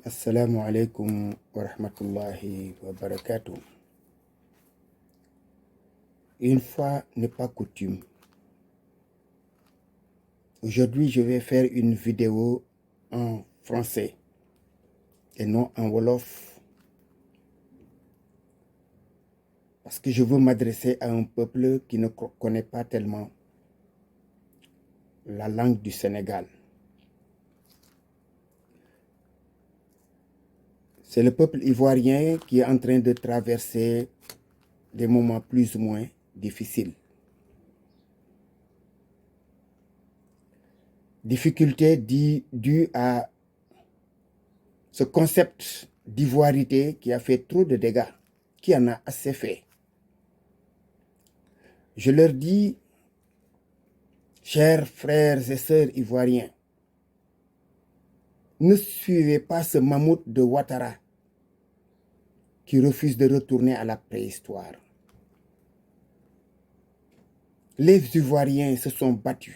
Assalamu alaikum wa rahmatullahi wa barakatuh. Une fois n'est pas coutume. Aujourd'hui, je vais faire une vidéo en français et non en wolof. Parce que je veux m'adresser à un peuple qui ne connaît pas tellement la langue du Sénégal. C'est le peuple ivoirien qui est en train de traverser des moments plus ou moins difficiles. Difficultés dues à ce concept d'ivoirité qui a fait trop de dégâts, qui en a assez fait. Je leur dis, chers frères et sœurs ivoiriens, ne suivez pas ce mammouth de Ouattara qui refuse de retourner à la préhistoire. Les Ivoiriens se sont battus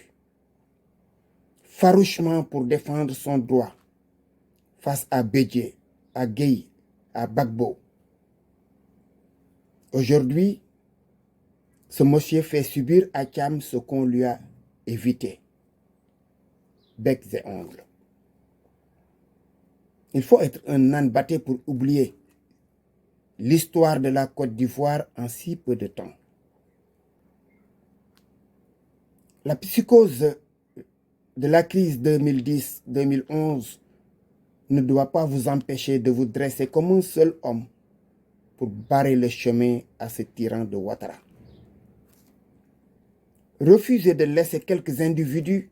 farouchement pour défendre son droit face à Bédié, à Gueye, à Gbagbo. Aujourd'hui, ce monsieur fait subir à Thiam ce qu'on lui a évité. Becs et ongles. Il faut être un âne batté pour oublier l'histoire de la Côte d'Ivoire en si peu de temps. La psychose de la crise 2010-2011 ne doit pas vous empêcher de vous dresser comme un seul homme pour barrer le chemin à ce tyran de Ouattara. Refusez de laisser quelques individus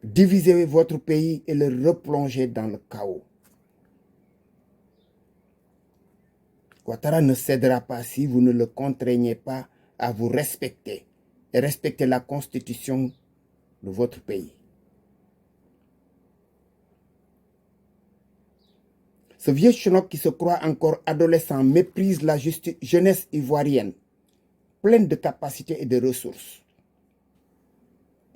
diviser votre pays et le replonger dans le chaos. Ouattara ne cédera pas si vous ne le contraignez pas à vous respecter et respecter la constitution de votre pays. Ce vieux schnock qui se croit encore adolescent méprise la jeunesse ivoirienne, pleine de capacités et de ressources.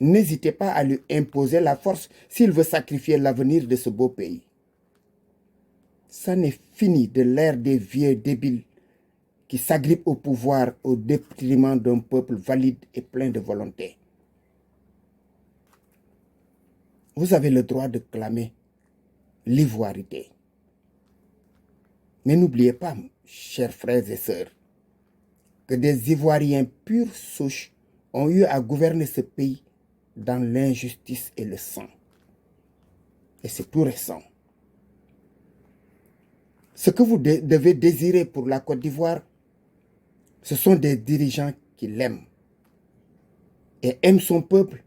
N'hésitez pas à lui imposer la force s'il veut sacrifier l'avenir de ce beau pays. Ça n'est fini de l'ère des vieux débiles qui s'agrippent au pouvoir au détriment d'un peuple valide et plein de volonté. Vous avez le droit de clamer l'ivoirité. Mais n'oubliez pas, chers frères et sœurs, que des Ivoiriens pure souche ont eu à gouverner ce pays dans l'injustice et le sang. Et c'est tout récent. Ce que vous devez désirer pour la Côte d'Ivoire, ce sont des dirigeants qui l'aiment et aiment son peuple.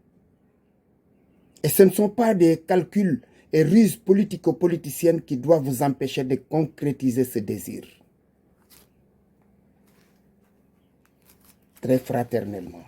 Et ce ne sont pas des calculs et ruses politico-politiciennes qui doivent vous empêcher de concrétiser ce désir. Très fraternellement.